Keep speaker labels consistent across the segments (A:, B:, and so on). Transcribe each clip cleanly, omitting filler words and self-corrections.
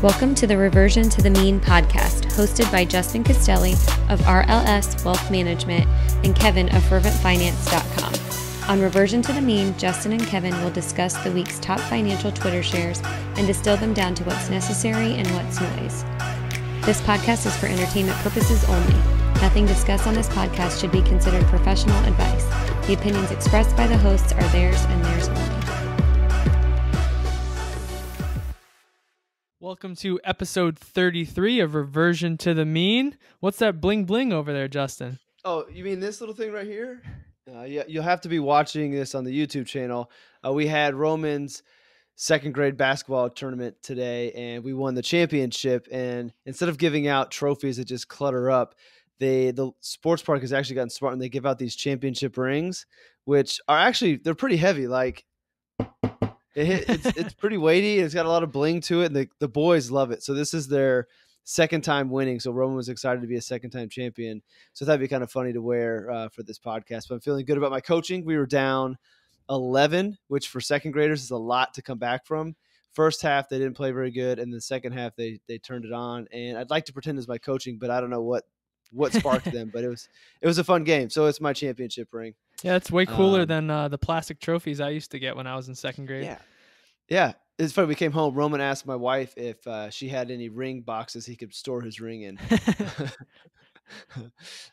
A: Welcome to the Reversion to the Mean podcast, hosted by Justin Castelli of RLS Wealth Management and Kevin of ferventfinance.com. On Reversion to the Mean, Justin and Kevin will discuss the week's top financial Twitter shares and distill them down to what's necessary and what's noise. This podcast is for entertainment purposes only. Nothing discussed on this podcast should be considered professional advice. The opinions expressed by the hosts are theirs and theirs only.
B: Welcome to episode 33 of Reversion to the Mean. What's that bling bling over there, Justin?
C: Oh, you mean this little thing right here? Yeah, you'll have to be watching this on the YouTube channel. We had Roman's second grade basketball tournament today, and we won the championship. And instead of giving out trophies that just clutter up, the sports park has actually gotten smart, and they give out these championship rings, which are actually, they're pretty heavy. Like, it's pretty weighty. It's got a lot of bling to it, and the boys love it. So this is their second time winning. So Roman was excited to be a second time champion. So that'd be kind of funny to wear for this podcast. But I'm feeling good about my coaching. We were down 11, which for second graders is a lot to come back from. First half they didn't play very good, and the second half they turned it on. And I'd like to pretend it's my coaching, but I don't know what sparked them. But it was a fun game. So it's my championship ring.
B: Yeah, it's way cooler than the plastic trophies I used to get when I was in second grade.
C: Yeah. It's funny. We came home. Roman asked my wife if she had any ring boxes he could store his ring in.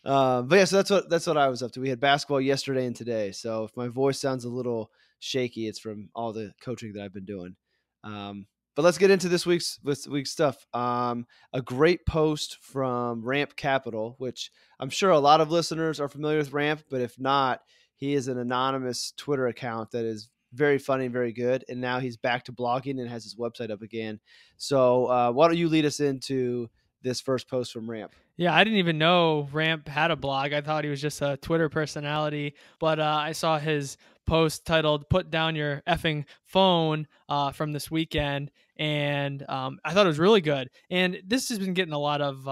C: But yeah, so that's what I was up to. We had basketball yesterday and today. So if my voice sounds a little shaky, it's from all the coaching that I've been doing. But let's get into this week's stuff. A great post from Ramp Capital, which I'm sure a lot of listeners are familiar with Ramp, but if not, he is an anonymous Twitter account that is very funny and very good. And now he's back to blogging and has his website up again. So why don't you lead us into this first post from Ramp?
B: Yeah, I didn't even know Ramp had a blog. I thought he was just a Twitter personality, but I saw his post titled "Put Down Your Effing Phone" from this weekend, and I thought it was really good. And this has been getting a lot of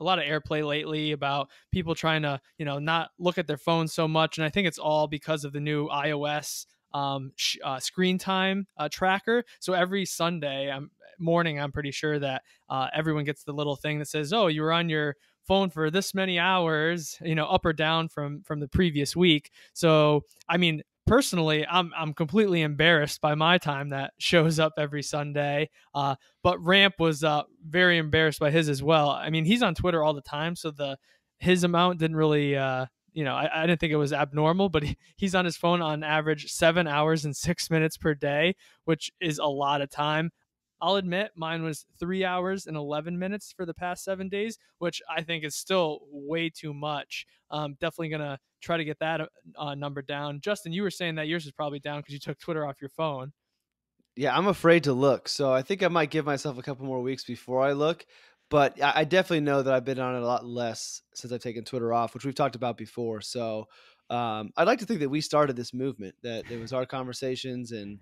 B: airplay lately about people trying to, not look at their phones so much. And I think it's all because of the new iOS screen time tracker. So every Sunday morning, I'm pretty sure that everyone gets the little thing that says, "Oh, you were on your phone for this many hours, up or down from the previous week." So, I mean, personally, I'm completely embarrassed by my time that shows up every Sunday. But Ramp was very embarrassed by his as well. I mean, he's on Twitter all the time, so his amount didn't really, I didn't think it was abnormal, but he's on his phone on average 7 hours and 6 minutes per day, which is a lot of time. I'll admit mine was 3 hours and 11 minutes for the past 7 days, which I think is still way too much. Definitely going to try to get that number down. Justin, you were saying that yours is probably down because you took Twitter off your phone.
C: Yeah, I'm afraid to look. So I think I might give myself a couple more weeks before I look. But I definitely know that I've been on it a lot less since I've taken Twitter off, which we've talked about before. So I'd like to think that we started this movement, that it was our conversations. And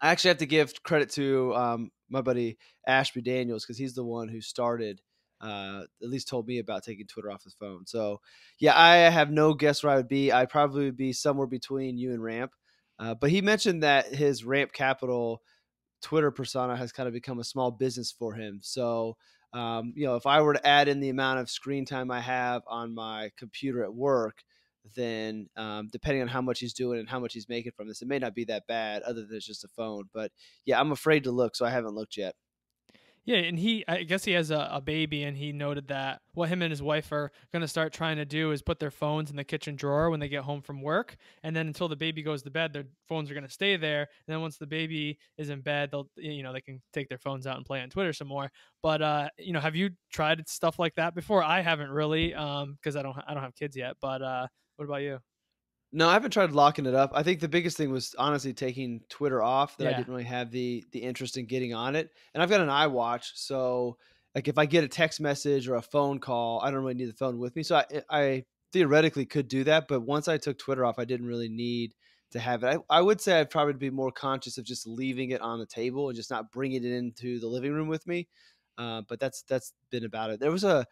C: I actually have to give credit to my buddy Ashby Daniels, because he's the one who started, at least told me about taking Twitter off his phone. So, yeah, I have no guess where I would be. I'd probably be somewhere between you and Ramp. But he mentioned that his Ramp Capital Twitter persona has kind of become a small business for him. So, if I were to add in the amount of screen time I have on my computer at work, then depending on how much he's doing and how much he's making from this, it may not be that bad other than it's just a phone. But yeah, I'm afraid to look, so I haven't looked yet.
B: Yeah, and I guess he has a baby, and he noted that what him and his wife are going to start trying to do is put their phones in the kitchen drawer when they get home from work, and then until the baby goes to bed, their phones are going to stay there. And then once the baby is in bed, they can take their phones out and play on Twitter some more. But have you tried stuff like that before? I haven't really, because I don't have kids yet. But what about you?
C: No, I haven't tried locking it up. I think the biggest thing was honestly taking Twitter off, that I didn't really have the interest in getting on it. And I've got an iWatch, so like if I get a text message or a phone call, I don't really need the phone with me. So I theoretically could do that, but once I took Twitter off, I didn't really need to have it. I would say I'd probably be more conscious of just leaving it on the table and just not bringing it into the living room with me. But that's been about it. There was a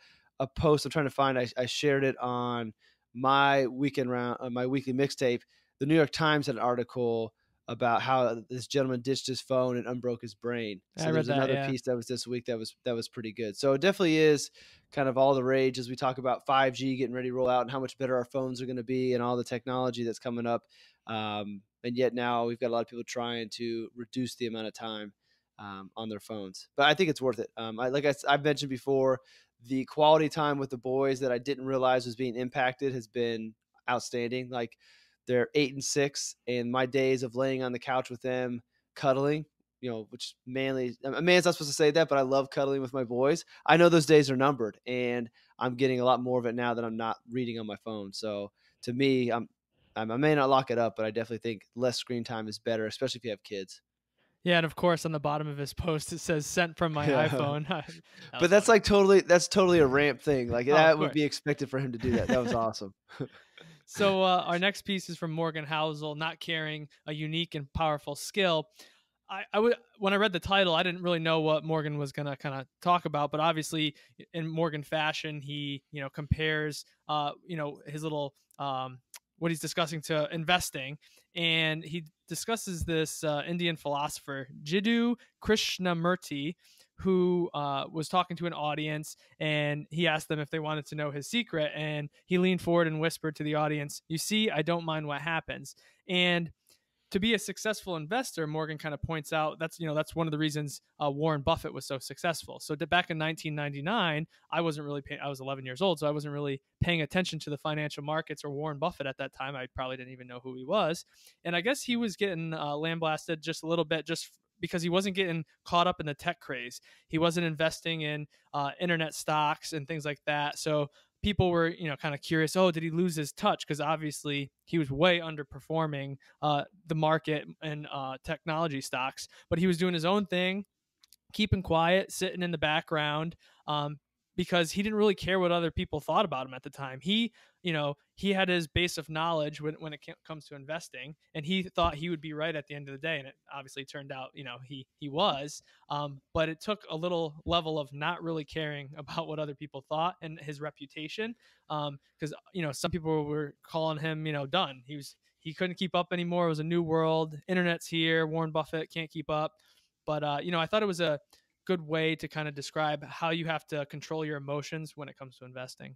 C: post I'm trying to find. I shared it on my weekend round, my weekly mixtape. The New York Times had an article about how this gentleman ditched his phone and unbroke his brain.
B: I
C: So
B: read
C: there's
B: that.
C: another
B: Yeah.
C: piece that was this week that was pretty good. So it definitely is kind of all the rage as we talk about 5G getting ready to roll out and how much better our phones are going to be and all the technology that's coming up. And yet now we've got a lot of people trying to reduce the amount of time on their phones. But I think it's worth it. I've mentioned before, the quality time with the boys that I didn't realize was being impacted has been outstanding. Like they're 8 and 6, and my days of laying on the couch with them, cuddling, which a man's not supposed to say that, but I love cuddling with my boys. I know those days are numbered, and I'm getting a lot more of it now that I'm not reading on my phone. So to me, I may not lock it up, but I definitely think less screen time is better, especially if you have kids.
B: Yeah, and of course on the bottom of his post it says "sent from my
C: Yeah.
B: iPhone." That
C: But
B: was funny.
C: that's totally a ramp thing. Like
B: Oh, of
C: that would be
B: course.
C: expected for him to do that. That was awesome.
B: So our next piece is from Morgan Housel, not carrying a unique and powerful skill. When I read the title, I didn't really know what Morgan was gonna kind of talk about, but obviously in Morgan fashion, he compares his little what he's discussing to investing, and he discusses this Indian philosopher Jiddu Krishnamurti, who was talking to an audience, and he asked them if they wanted to know his secret, and he leaned forward and whispered to the audience, "You see, I don't mind what happens." And to be a successful investor, Morgan kind of points out that's one of the reasons Warren Buffett was so successful. So back in 1999, I was 11 years old, so I wasn't really paying attention to the financial markets or Warren Buffett at that time. I probably didn't even know who he was, and I guess he was getting lambasted just a little bit, just because he wasn't getting caught up in the tech craze. He wasn't investing in internet stocks and things like that. So people were, kind of curious. Oh, did he lose his touch? Because obviously he was way underperforming the market and technology stocks. But he was doing his own thing, keeping quiet, sitting in the background, because he didn't really care what other people thought about him at the time. He had his base of knowledge when it comes to investing, and he thought he would be right at the end of the day. And it obviously turned out, he was. But it took a little level of not really caring about what other people thought and his reputation, because some people were calling him, done. He couldn't keep up anymore. It was a new world. Internet's here. Warren Buffett can't keep up. But I thought it was a good way to kind of describe how you have to control your emotions when it comes to investing.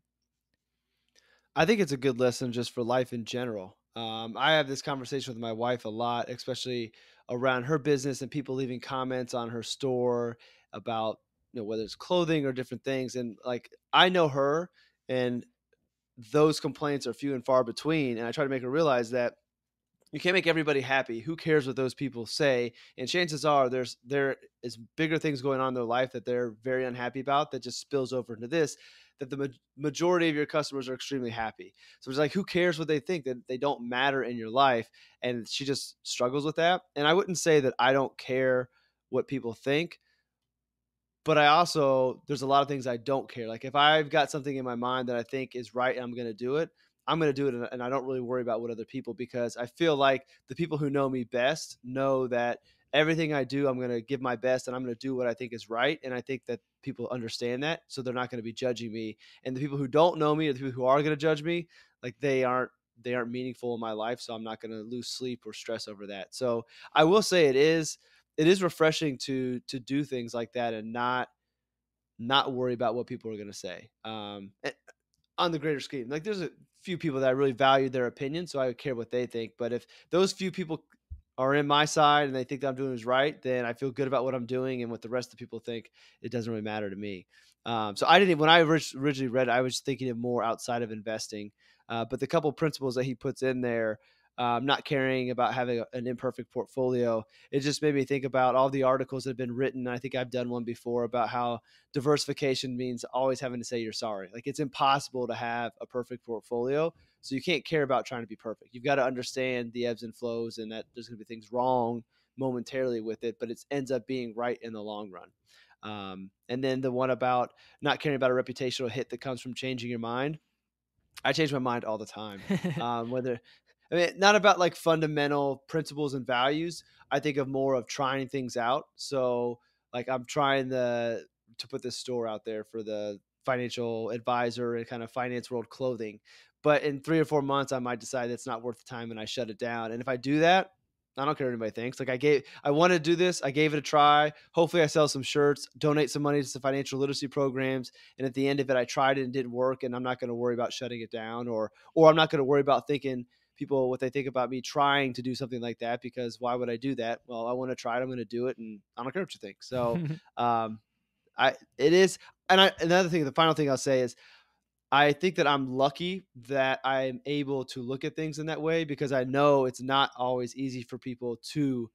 C: I think it's a good lesson just for life in general. I have this conversation with my wife a lot, especially around her business and people leaving comments on her store about whether it's clothing or different things. And like I know her, and those complaints are few and far between. And I try to make her realize that you can't make everybody happy. Who cares what those people say? And chances are there is bigger things going on in their life that they're very unhappy about that just spills over into this, that the majority of your customers are extremely happy. So it's like, who cares what they think? That they don't matter in your life. And she just struggles with that. And I wouldn't say that I don't care what people think, but there's a lot of things I don't care. Like if I've got something in my mind that I think is right and I'm going to do it, I'm going to do it. And I don't really worry about what other people, because I feel like the people who know me best know that everything I do, I'm going to give my best and I'm going to do what I think is right. And I think that people understand that. So they're not going to be judging me. And the people who don't know me, or the people who are going to judge me, like they aren't meaningful in my life. So I'm not going to lose sleep or stress over that. So I will say it is refreshing to do things like that and not worry about what people are going to say. On the greater scheme, like there's a few people that I really value their opinion, so I would care what they think. But if those few people are in my side and they think that I'm doing is right, then I feel good about what I'm doing, and what the rest of the people think, it doesn't really matter to me. So I didn't, when I originally read it, I was thinking of more outside of investing. But the couple principles that he puts in there, not caring about having an imperfect portfolio, it just made me think about all the articles that have been written. I think I've done one before about how diversification means always having to say you're sorry. Like it's impossible to have a perfect portfolio. So you can't care about trying to be perfect. You've got to understand the ebbs and flows, and that there's going to be things wrong momentarily with it, but it ends up being right in the long run. And then the one about not caring about a reputational hit that comes from changing your mind. I change my mind all the time. Not about like fundamental principles and values. I think of more of trying things out. So like I'm trying to put this store out there for the financial advisor and kind of finance world clothing. But in 3 or 4 months, I might decide it's not worth the time and I shut it down. And if I do that, I don't care what anybody thinks. Like I want to do this. I gave it a try. Hopefully I sell some shirts, donate some money to some financial literacy programs. And at the end of it, I tried it and didn't work. And I'm not going to worry about shutting it down, or I'm not going to worry about thinking people what they think about me trying to do something like that, because why would I do that? Well, I want to try it. I'm going to do it, and I don't care what you think. So it is. And another thing, the final thing I'll say is I think that I'm lucky that I'm able to look at things in that way, because I know it's not always easy for people to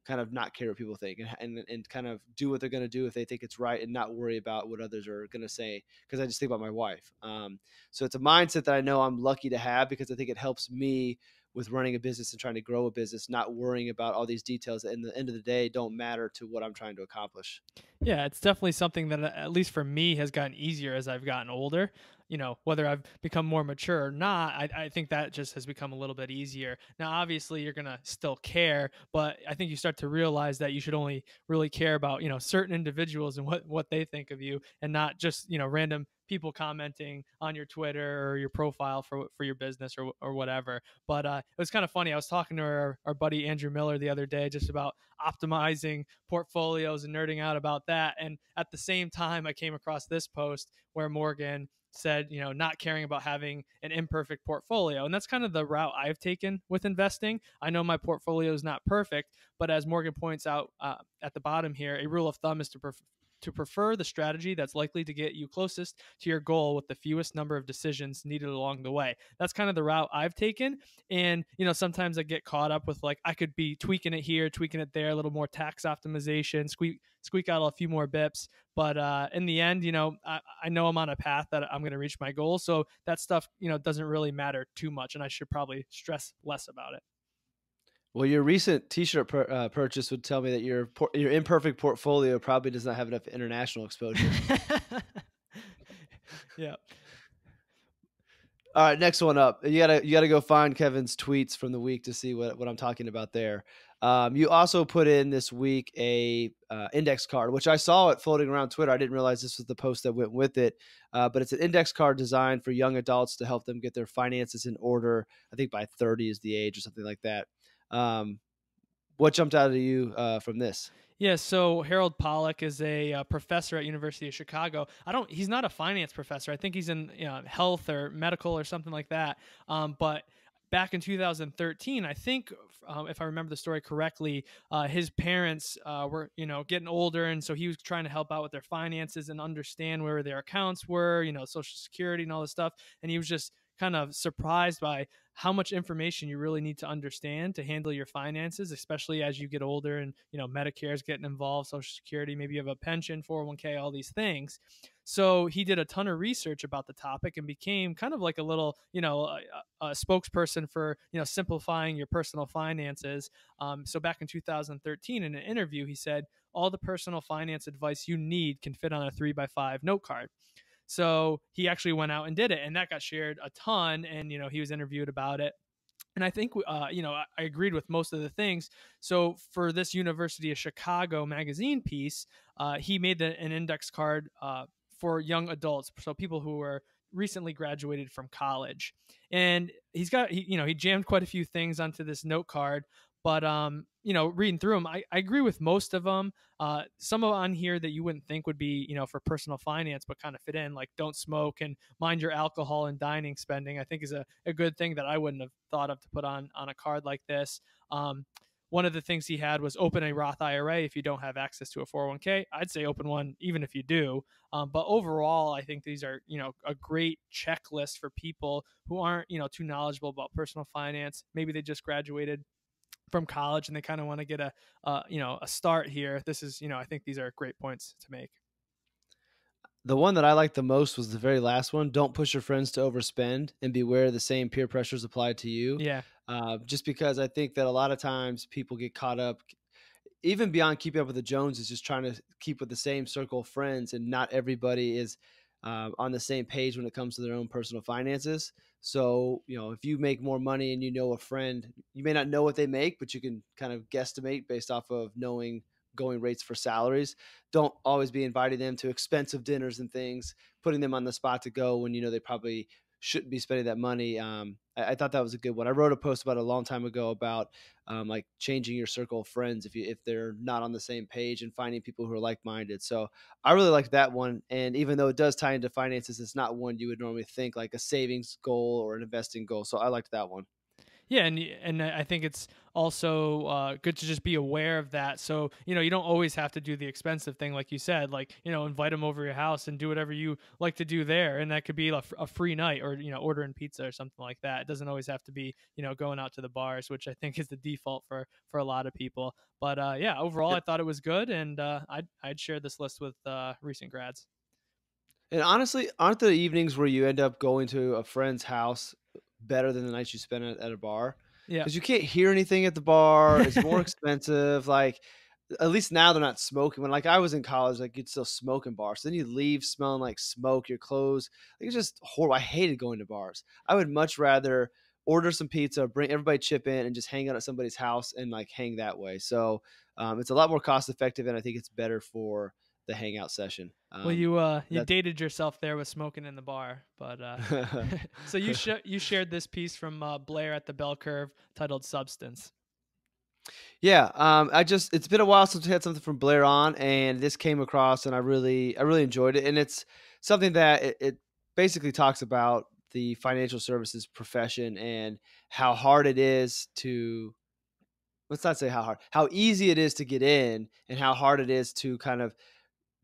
C: kind of not care what people think, and kind of do what they're going to do if they think it's right, and not worry about what others are going to say. Because I just think about my wife. So it's a mindset that I know I'm lucky to have, because I think it helps me with running a business and trying to grow a business, not worrying about all these details that in the end of the day don't matter to what I'm trying to accomplish.
B: Yeah, it's definitely something that, at least for me, has gotten easier as I've gotten older. Whether I've become more mature or not, I think that just has become a little bit easier. Now, obviously, you're going to still care, but I think you start to realize that you should only really care about, certain individuals and what they think of you, and not just, random people commenting on your Twitter or your profile for your business or whatever. But it was kind of funny. I was talking to our buddy Andrew Miller the other day just about optimizing portfolios and nerding out about that. And at the same time, I came across this post where Morgan said, not caring about having an imperfect portfolio. And that's kind of the route I've taken with investing. I know my portfolio is not perfect, but as Morgan points out at the bottom here, a rule of thumb is to prefer the strategy that's likely to get you closest to your goal with the fewest number of decisions needed along the way. That's kind of the route I've taken. And, sometimes I get caught up with, like, I could be tweaking it here, tweaking it there, a little more tax optimization, squeak out a few more bips. But in the end, I know I'm on a path that I'm going to reach my goal. So that stuff, doesn't really matter too much. And I should probably stress less about it.
C: Well, your recent T-shirt purchase would tell me that your imperfect portfolio probably does not have enough international exposure.
B: Yeah.
C: All right, next one up. You gotta go find Kevin's tweets from the week to see what I'm talking about there. You also put in this week a index card, which I saw it floating around Twitter. I didn't realize this was the post that went with it, but it's an index card designed for young adults to help them get their finances in order. I think by 30 is the age or something like that. What jumped out at you from this?
B: Yeah, so Harold Pollack is a professor at University of Chicago. He's not a finance professor. I think he's in health or medical or something like that. But back in 2013, I think, if I remember the story correctly, his parents were, getting older, and so he was trying to help out with their finances and understand where their accounts were, Social Security and all this stuff. And he was just kind of surprised by how much information you really need to understand to handle your finances, especially as you get older and, Medicare is getting involved, Social Security, maybe you have a pension, 401k, all these things. So he did a ton of research about the topic and became kind of like a little, a spokesperson for, simplifying your personal finances. So back in 2013, in an interview, he said, all the personal finance advice you need can fit on a 3x5 note card. So he actually went out and did it, and that got shared a ton. And, he was interviewed about it. And I think, I agreed with most of the things. So for this University of Chicago magazine piece, he made an index card for young adults. So people who were recently graduated from college. And he jammed quite a few things onto this note card. But, reading through them, I agree with most of them. Some on here that you wouldn't think would be, for personal finance, but kind of fit in, like don't smoke and mind your alcohol and dining spending, I think is a good thing that I wouldn't have thought of to put on a card like this. One of the things he had was open a Roth IRA if you don't have access to a 401k. I'd say open one even if you do. But overall, I think these are, a great checklist for people who aren't, too knowledgeable about personal finance. Maybe they just graduated from college and they kind of want to get a start here. This is, I think these are great points to make.
C: The one that I liked the most was the very last one. Don't push your friends to overspend, and beware the same peer pressures apply to you.
B: Yeah.
C: Just because I think that a lot of times people get caught up, even beyond keeping up with the Joneses, just trying to keep with the same circle of friends, and not everybody is on the same page when it comes to their own personal finances. So, if you make more money and a friend, you may not know what they make, but you can kind of guesstimate based off of knowing going rates for salaries. Don't always be inviting them to expensive dinners and things, putting them on the spot to go when they probably shouldn't be spending that money. I thought that was a good one. I wrote a post about it a long time ago about like changing your circle of friends if they're not on the same page, and finding people who are like minded. So I really like that one. And even though it does tie into finances, it's not one you would normally think like a savings goal or an investing goal. So I liked that one.
B: Yeah, and I think it's also good to just be aware of that. So you don't always have to do the expensive thing, like you said. Like invite them over your house and do whatever you like to do there, and that could be a free night, or ordering pizza or something like that. It doesn't always have to be going out to the bars, which I think is the default for a lot of people. But yeah, overall, I thought it was good, and I'd share this list with recent grads.
C: And honestly, aren't the evenings where you end up going to a friend's house better than the nights you spend at a bar?
B: Yeah.
C: Because you can't hear anything at the bar. It's more expensive. Like, at least now they're not smoking. When like I was in college, like you'd still smoke in bars. So then you leave smelling like smoke, your clothes. Like, it's just horrible. I hated going to bars. I would much rather order some pizza, bring everybody chip in, and just hang out at somebody's house and like hang that way. So it's a lot more cost effective, and I think it's better for the hangout session.
B: Well, you dated yourself there with smoking in the bar, but so you shared this piece from Blair at the Bell Curve titled "Substance."
C: Yeah, it's been a while since we had something from Blair on, and this came across, and I really enjoyed it, and it's something that it basically talks about the financial services profession and how hard it is to, let's not say how hard, how easy it is to get in, and how hard it is to kind of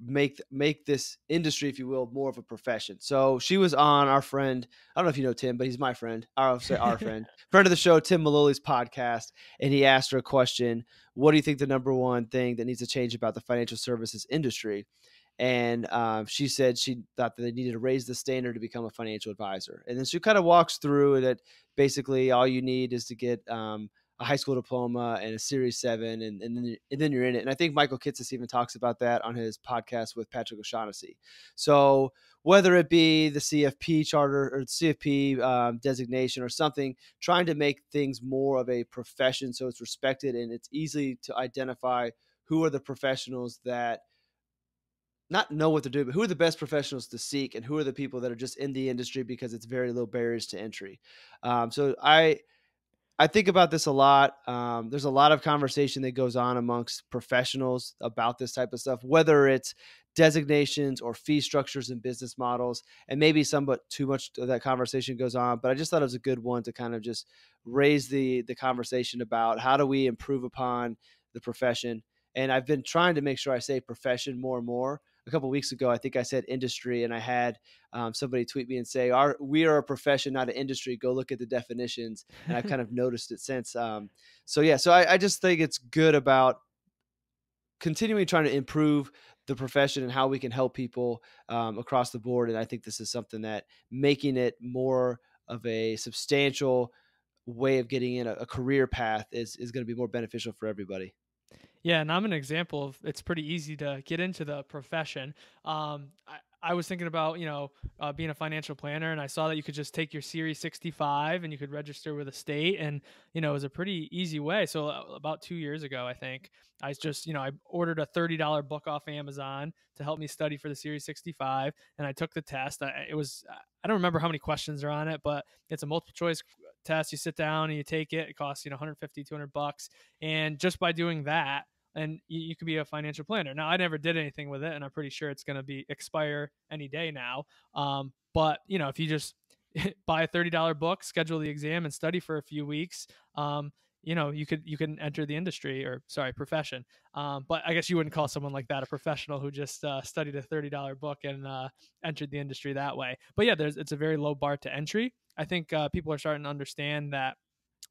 C: make this industry, if you will, more of a profession. So she was on our friend, I don't know if you know Tim, but he's my friend. I'll say our friend of the show, Tim Maloli's podcast, and he asked her a question: what do you think the number one thing that needs to change about the financial services industry? And she said she thought that they needed to raise the standard to become a financial advisor. And then she kind of walks through that basically all you need is to get a high school diploma and a Series 7, and then you're in it. And I think Michael Kitces even talks about that on his podcast with Patrick O'Shaughnessy. So whether it be the CFP charter or the CFP designation or something, trying to make things more of a profession so it's respected and it's easy to identify who are the professionals that not know what they're doing, but who are the best professionals to seek, and who are the people that are just in the industry because it's very low barriers to entry. So I think about this a lot. There's a lot of conversation that goes on amongst professionals about this type of stuff, whether it's designations or fee structures and business models, and maybe somewhat too much of that conversation goes on. But I just thought it was a good one to kind of just raise the conversation about how do we improve upon the profession. And I've been trying to make sure I say profession more and more. A couple of weeks ago, I think I said industry, and I had somebody tweet me and say, we are a profession, not an industry. Go look at the definitions. And I've kind of noticed it since. So I just think it's good about continuing trying to improve the profession and how we can help people across the board. And I think this is something that making it more of a substantial way of getting in a career path is going to be more beneficial for everybody.
B: Yeah, and I'm an example of it's pretty easy to get into the profession. I was thinking about, being a financial planner, and I saw that you could just take your Series 65 and you could register with a state, and, it was a pretty easy way. So about 2 years ago, I think, I ordered a $30 book off Amazon to help me study for the Series 65, and I took the test. I don't remember how many questions are on it, but it's a multiple choice test. You sit down and you take it. It costs, 150, $200. And just by doing that, and you could be a financial planner. Now, I never did anything with it, and I'm pretty sure it's going to be expire any day now. But if you just buy a $30 book, schedule the exam, and study for a few weeks, you can enter the industry, or sorry, profession. But I guess you wouldn't call someone like that a professional who just studied a $30 book and entered the industry that way. But yeah, it's a very low bar to entry. I think people are starting to understand that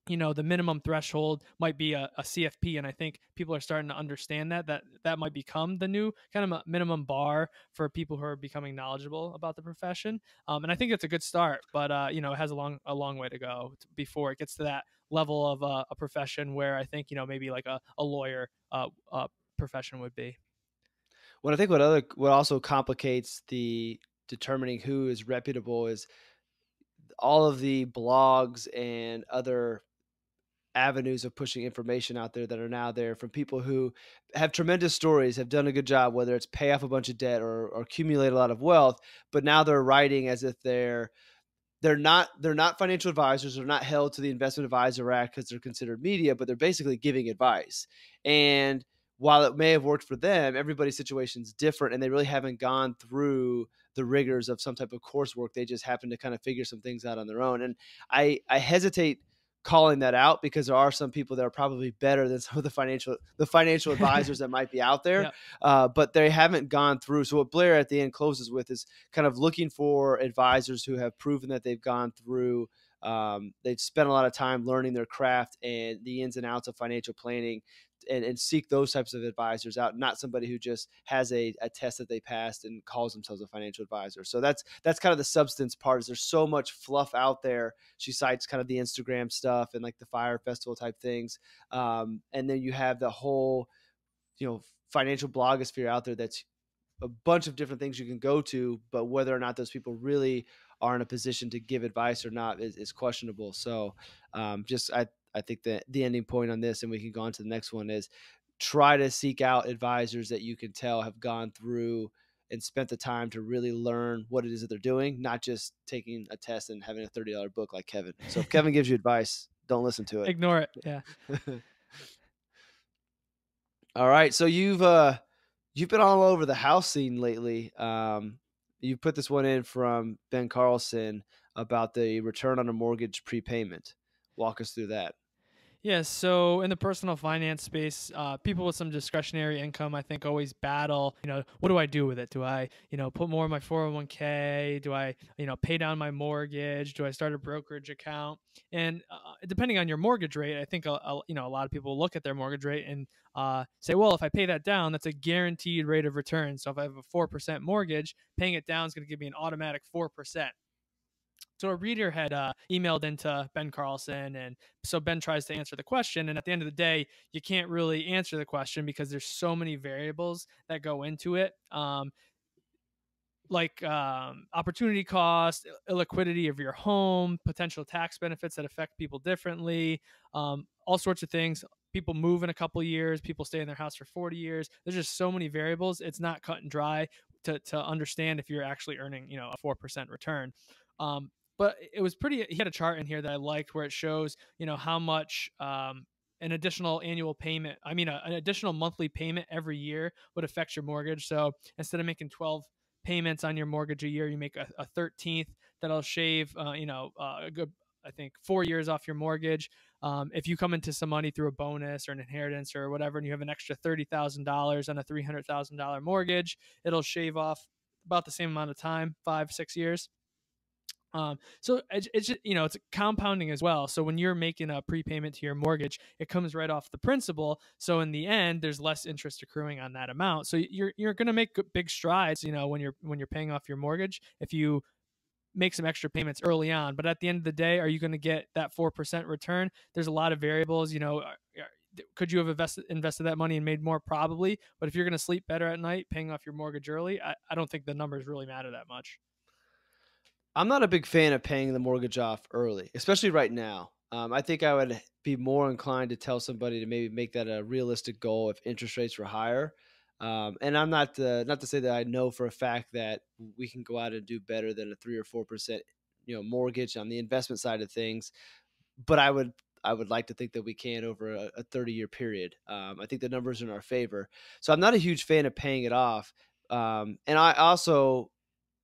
B: the minimum threshold might be a CFP. And I think people are starting to understand that might become the new kind of a minimum bar for people who are becoming knowledgeable about the profession. And I think it's a good start, but it has a long way to go before it gets to that level of a profession where I think, maybe like a lawyer profession would be.
C: Well, I think what also complicates the determining who is reputable is all of the blogs and other avenues of pushing information out there that are now there from people who have tremendous stories, have done a good job, whether it's pay off a bunch of debt or accumulate a lot of wealth, but now they're writing as if they're they're not financial advisors. They're not held to the Investment Advisor Act because they're considered media, but they're basically giving advice. And while it may have worked for them, everybody's situation is different, and they really haven't gone through the rigors of some type of coursework. They just happen to kind of figure some things out on their own. And I hesitate calling that out because there are some people that are probably better than some of the financial advisors that might be out there, but they haven't gone through. So what Blair at the end closes with is kind of looking for advisors who have proven that they've gone through. They've spent a lot of time learning their craft and the ins and outs of financial planning, and seek those types of advisors out, not somebody who just has a test that they passed and calls themselves a financial advisor. So that's kind of the substance part. Is there's so much fluff out there. She cites kind of the Instagram stuff and like the Fire Festival type things. And then you have the whole, financial blogosphere out there that's a bunch of different things you can go to, but whether or not those people really are in a position to give advice or not is questionable. So I think that the ending point on this, and we can go on to the next one, is try to seek out advisors that you can tell have gone through and spent the time to really learn what it is that they're doing, not just taking a test and having a $30 book like Kevin. So if Kevin gives you advice, don't listen to it.
B: Ignore it. Yeah.
C: All right. So you've been all over the house scene lately. You put this one in from Ben Carlson about the return on a mortgage prepayment. Walk us through that.
B: Yeah, so in the personal finance space, people with some discretionary income, I think, always battle, what do I do with it? Do I, put more in my 401k? Do I, pay down my mortgage? Do I start a brokerage account? And depending on your mortgage rate, I think, a lot of people look at their mortgage rate and say, well, if I pay that down, that's a guaranteed rate of return. So if I have a 4% mortgage, paying it down is going to give me an automatic 4%. So a reader had emailed into Ben Carlson, and so Ben tries to answer the question. And at the end of the day, you can't really answer the question because there's so many variables that go into it. Like opportunity cost, illiquidity of your home, potential tax benefits that affect people differently, all sorts of things. People move in a couple of years, people stay in their house for 40 years. There's just so many variables. It's not cut and dry to understand if you're actually earning, a 4% return. But it was he had a chart in here that I liked where it shows, how much an additional annual payment, an additional monthly payment every year would affect your mortgage. So instead of making 12 payments on your mortgage a year, you make a 13th. That'll shave, a good, I think, 4 years off your mortgage. If you come into some money through a bonus or an inheritance or whatever, and you have an extra $30,000 on a $300,000 mortgage, it'll shave off about the same amount of time, 5-6 years. So it's just, it's compounding as well. So when you're making a prepayment to your mortgage, it comes right off the principal. So in the end, there's less interest accruing on that amount. So you're going to make big strides, when you're paying off your mortgage, if you make some extra payments early on. But at the end of the day, are you going to get that 4% return? There's a lot of variables. Could you have invested that money and made more? Probably. But if you're going to sleep better at night paying off your mortgage early, I don't think the numbers really matter that much.
C: I'm not a big fan of paying the mortgage off early, especially right now. I think I would be more inclined to tell somebody to maybe make that a realistic goal if interest rates were higher. And I'm not to say that I know for a fact that we can go out and do better than a 3 or 4%, mortgage on the investment side of things. But I would like to think that we can over a 30-year period. I think the numbers are in our favor. So I'm not a huge fan of paying it off. And I also,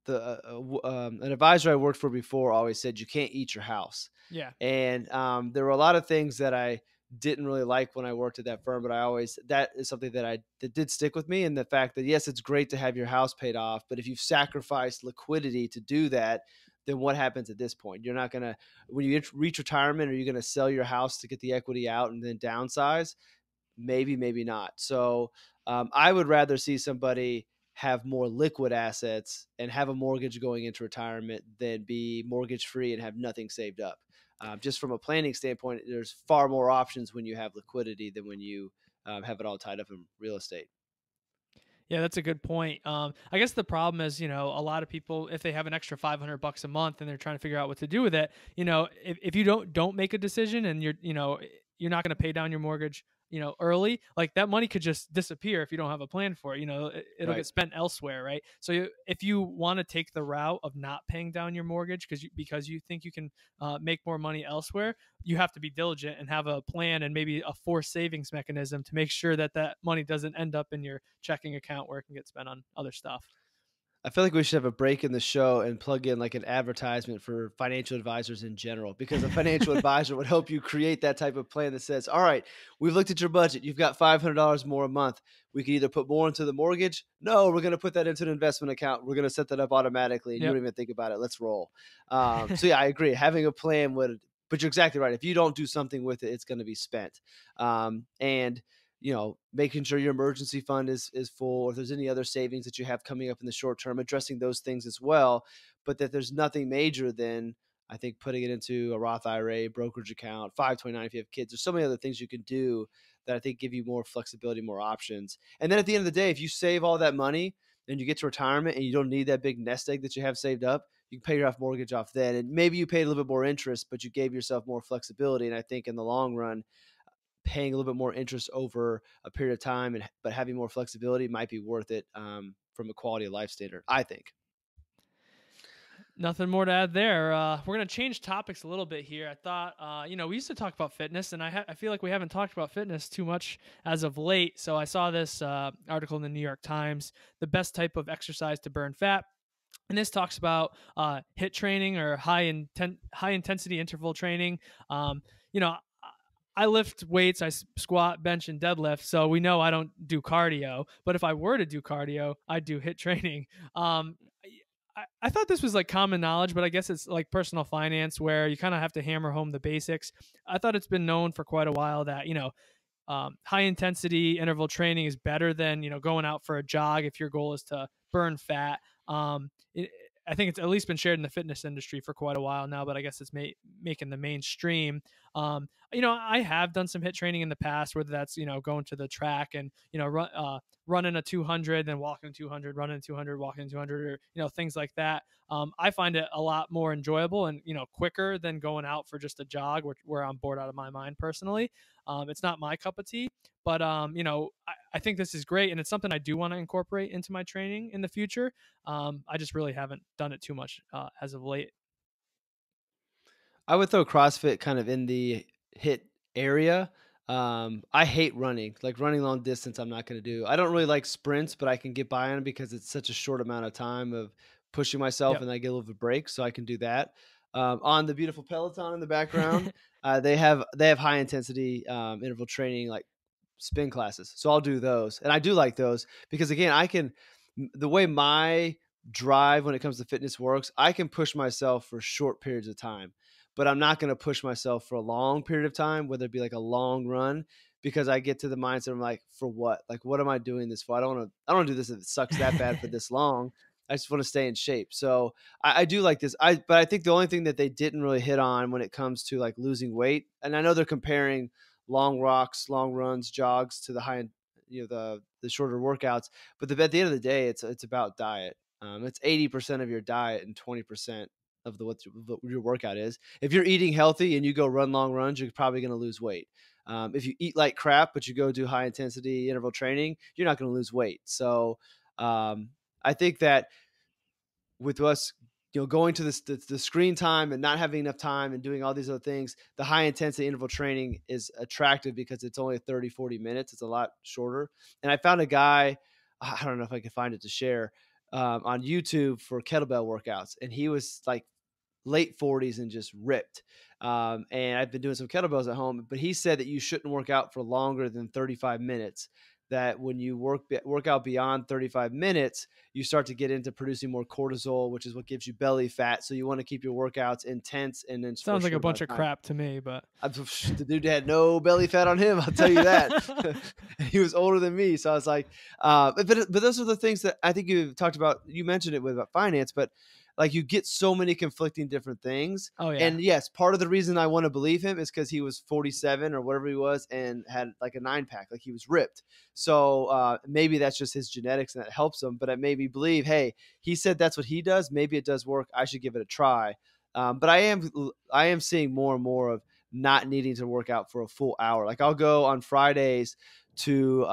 C: an advisor I worked for before always said you can't eat your house.
B: Yeah.
C: And there were a lot of things that I didn't really like when I worked at that firm, but that is something that did stick with me. And the fact that, yes, it's great to have your house paid off, but if you've sacrificed liquidity to do that, then what happens at this point? You're not going to, when you reach retirement, are you going to sell your house to get the equity out and then downsize? Maybe, maybe not. So I would rather see somebody have more liquid assets and have a mortgage going into retirement than be mortgage free and have nothing saved up. Just from a planning standpoint, there's far more options when you have liquidity than when you have it all tied up in real estate.
B: Yeah, that's a good point. I guess the problem is, a lot of people, if they have an extra $500 a month and they're trying to figure out what to do with it, if you don't make a decision and you're not going to pay down your mortgage early, like that money could just disappear if you don't have a plan for it. It'll
C: Right.
B: get spent elsewhere, right? So if you want to take the route of not paying down your mortgage because you think you can make more money elsewhere, you have to be diligent and have a plan and maybe a forced savings mechanism to make sure that that money doesn't end up in your checking account where it can get spent on other stuff.
C: I feel like we should have a break in the show and plug in like an advertisement for financial advisors in general, because a financial advisor would help you create that type of plan that says, all right, we've looked at your budget. You've got $500 more a month. We can either put more into the mortgage. No, we're going to put that into an investment account. We're going to set that up automatically, and you
B: Yep.
C: don't even think about it. Let's roll. So yeah, I agree. Having a plan would, but you're exactly right. If you don't do something with it, it's going to be spent. And making sure your emergency fund is full, or if there's any other savings that you have coming up in the short term, addressing those things as well. But that there's nothing major than, I think, putting it into a Roth IRA, brokerage account, 529 if you have kids. There's so many other things you can do that I think give you more flexibility, more options. And then at the end of the day, if you save all that money and you get to retirement and you don't need that big nest egg that you have saved up, you can pay your mortgage off then. And maybe you paid a little bit more interest, but you gave yourself more flexibility. And I think in the long run, paying a little bit more interest over a period of time but having more flexibility might be worth it, from a quality of life standard, I think.
B: Nothing more to add there. We're going to change topics a little bit here. I thought, we used to talk about fitness, and I feel like we haven't talked about fitness too much as of late. So I saw this article in the New York Times, the best type of exercise to burn fat. And this talks about HIIT training, or high intensity interval training. I lift weights, I squat, bench, and deadlift. So we know I don't do cardio. But if I were to do cardio, I'd do HIIT training. I thought this was like common knowledge, but I guess it's like personal finance where you kind of have to hammer home the basics. I thought it's been known for quite a while that, high intensity interval training is better than, going out for a jog if your goal is to burn fat. I think it's at least been shared in the fitness industry for quite a while now, but I guess it's making the mainstream. I have done some HIIT training in the past, whether that's, going to the track and, running a 200, then walking 200, running 200, walking 200, or, things like that. I find it a lot more enjoyable and, quicker than going out for just a jog where I'm bored out of my mind personally. It's not my cup of tea, but, I think this is great. And it's something I do want to incorporate into my training in the future. I just really haven't done it too much as of late.
C: I would throw CrossFit kind of in the HIIT area. I hate running, like running long distance. I'm not going to do. I don't really like sprints, but I can get by on it because it's such a short amount of time of pushing myself,
B: Yep.
C: and I get a little bit of break, so I can do that. On the beautiful Peloton in the background, they have high intensity interval training, like spin classes. So I'll do those, and I do like those because, again, the way my drive when it comes to fitness works, I can push myself for short periods of time, but I'm not going to push myself for a long period of time, whether it be like a long run, because I get to the mindset, I'm like, for what? Like, what am I doing this for? I don't want to do this if it sucks that bad for this long. I just want to stay in shape. So I do like this. But I think the only thing that they didn't really hit on when it comes to like losing weight, and I know they're comparing long walks, long runs, jogs to the high, the shorter workouts. But at the end of the day, it's about diet. It's 80% of your diet and 20% of what your workout is. If you're eating healthy and you go run long runs, you're probably going to lose weight. If you eat like crap, but you go do high intensity interval training, you're not going to lose weight. So I think that with us, going to the screen time and not having enough time and doing all these other things, the high intensity interval training is attractive because it's only 30, 40 minutes. It's a lot shorter. And I found a guy, I don't know if I can find it to share, on YouTube for kettlebell workouts. And he was like late 40s and just ripped. And I've been doing some kettlebells at home, but he said that you shouldn't work out for longer than 35 minutes. That when you work out beyond 35 minutes, you start to get into producing more cortisol, which is what gives you belly fat. So you want to keep your workouts intense. And then
B: Sounds like a bunch of crap to me, but
C: the dude had no belly fat on him. I'll tell you that. He was older than me. So I was like, but those are the things that I think you talked about. You mentioned it about finance, but like you get so many conflicting different things.
B: Oh, yeah.
C: And yes, part of the reason I want to believe him is because he was 47 or whatever he was and had like a 9-pack, like he was ripped. So maybe that's just his genetics and that helps him. But it made me believe, hey, he said that's what he does. Maybe it does work. I should give it a try. But I am seeing more and more of not needing to work out for a full hour. Like I'll go on Fridays to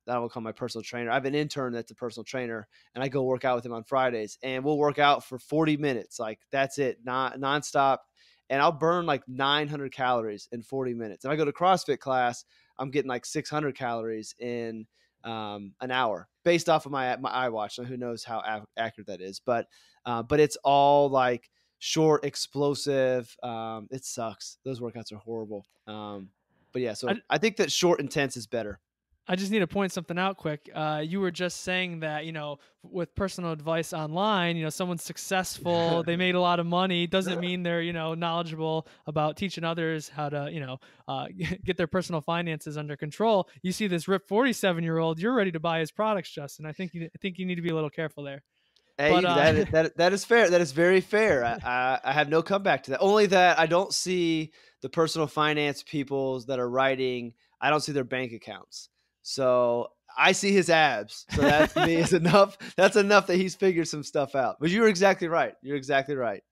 C: that I will call my personal trainer. I have an intern that's a personal trainer, and I go work out with him on Fridays, and we'll work out for 40 minutes. Like that's it, not nonstop. And I'll burn like 900 calories in 40 minutes. And I go to CrossFit class, I'm getting like 600 calories in an hour based off of my iWatch. And who knows how accurate that is, but it's all like short, explosive. It sucks. Those workouts are horrible. But yeah, so I think that short, intense is better.
B: I just need to point something out quick. You were just saying that, with personal advice online, someone's successful, they made a lot of money, doesn't mean they're, knowledgeable about teaching others how to, get their personal finances under control. You see this RIP 47-year-old, you're ready to buy his products, Justin. I think you need to be a little careful there.
C: Hey, that is fair. That is very fair. I have no comeback to that. Only that I don't see the personal finance people that are writing. I don't see their bank accounts. So I see his abs. So that to me is enough. That's enough that he's figured some stuff out. But you're exactly right. You're exactly right.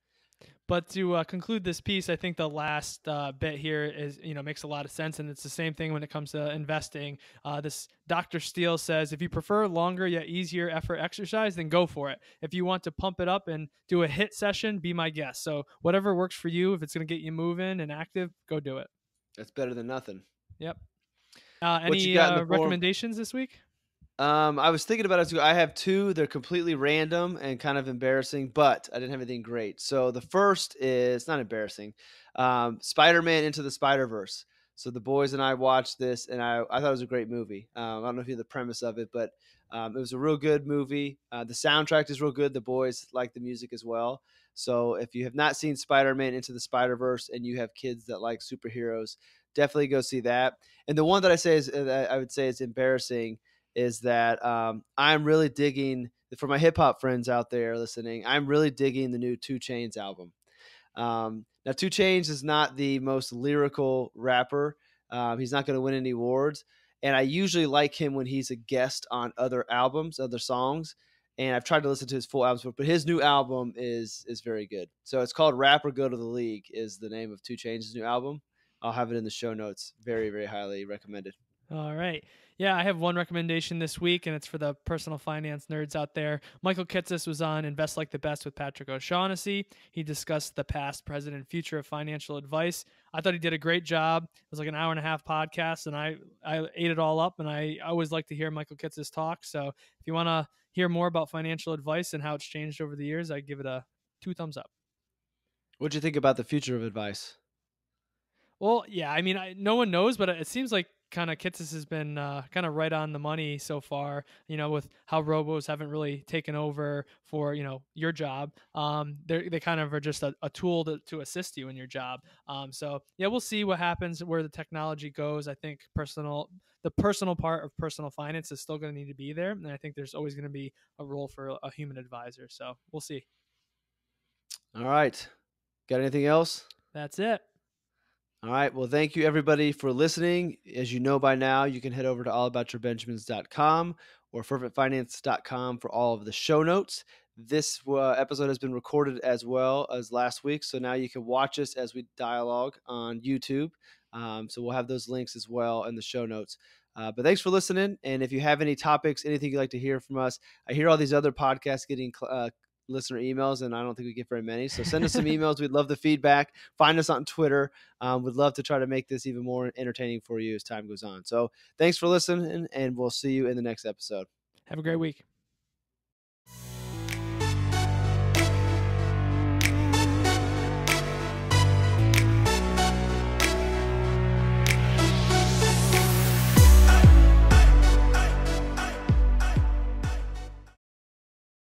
B: But to conclude this piece, I think the last bit here is, makes a lot of sense. And it's the same thing when it comes to investing. This Dr. Steele says, if you prefer longer yet easier effort exercise, then go for it. If you want to pump it up and do a HIIT session, be my guest. So whatever works for you, if it's going to get you moving and active, go do it.
C: That's better than nothing.
B: Yep. Any recommendations this week?
C: I was thinking about it. I have two. They're completely random and kind of embarrassing, but I didn't have anything great. So the first is not embarrassing. Spider-Man Into the Spider-Verse. So the boys and I watched this, and I thought it was a great movie. I don't know if you know the premise of it, but it was a real good movie. The soundtrack is real good. The boys like the music as well. So if you have not seen Spider-Man Into the Spider-Verse and you have kids that like superheroes, definitely go see that. And the one that I would say is embarrassing is that I'm really digging, for my hip hop friends out there listening, I'm really digging the new 2 Chainz album. Now 2 Chainz is not the most lyrical rapper. He's not going to win any awards. And I usually like him when he's a guest on other albums, other songs. And I've tried to listen to his full albums, but his new album is very good. So it's called Rap or Go to the League is the name of 2 Chainz' new album. I'll have it in the show notes. Very, very highly recommended.
B: All right. Yeah, I have one recommendation this week, and it's for the personal finance nerds out there. Michael Kitces was on Invest Like the Best with Patrick O'Shaughnessy. He discussed the past, present, and future of financial advice. I thought he did a great job. It was like an 1.5-hour podcast, and I ate it all up, and I always like to hear Michael Kitces talk. So if you want to hear more about financial advice and how it's changed over the years, I give it a 2 thumbs up.
C: What'd you think about the future of advice?
B: Well, yeah, I mean, no one knows, but it seems like kind of Kitces has been kind of right on the money so far, with how robos haven't really taken over for, your job. They kind of are just a tool to assist you in your job. So yeah, we'll see what happens, where the technology goes. I think the personal part of personal finance is still going to need to be there. And I think there's always going to be a role for a human advisor. So we'll see.
C: All right. Got anything else?
B: That's it.
C: All right. Well, thank you, everybody, for listening. As you know by now, you can head over to allaboutyourbenjamins.com or ferventfinance.com for all of the show notes. This episode has been recorded as well as last week, so now you can watch us as we dialogue on YouTube. So we'll have those links as well in the show notes. But thanks for listening. And if you have any topics, anything you'd like to hear from us, I hear all these other podcasts getting listener emails, and I don't think we get very many. So send us some emails. We'd love the feedback. Find us on Twitter. We'd love to try to make this even more entertaining for you as time goes on. So thanks for listening, and we'll see you in the next episode.
B: Have a great week.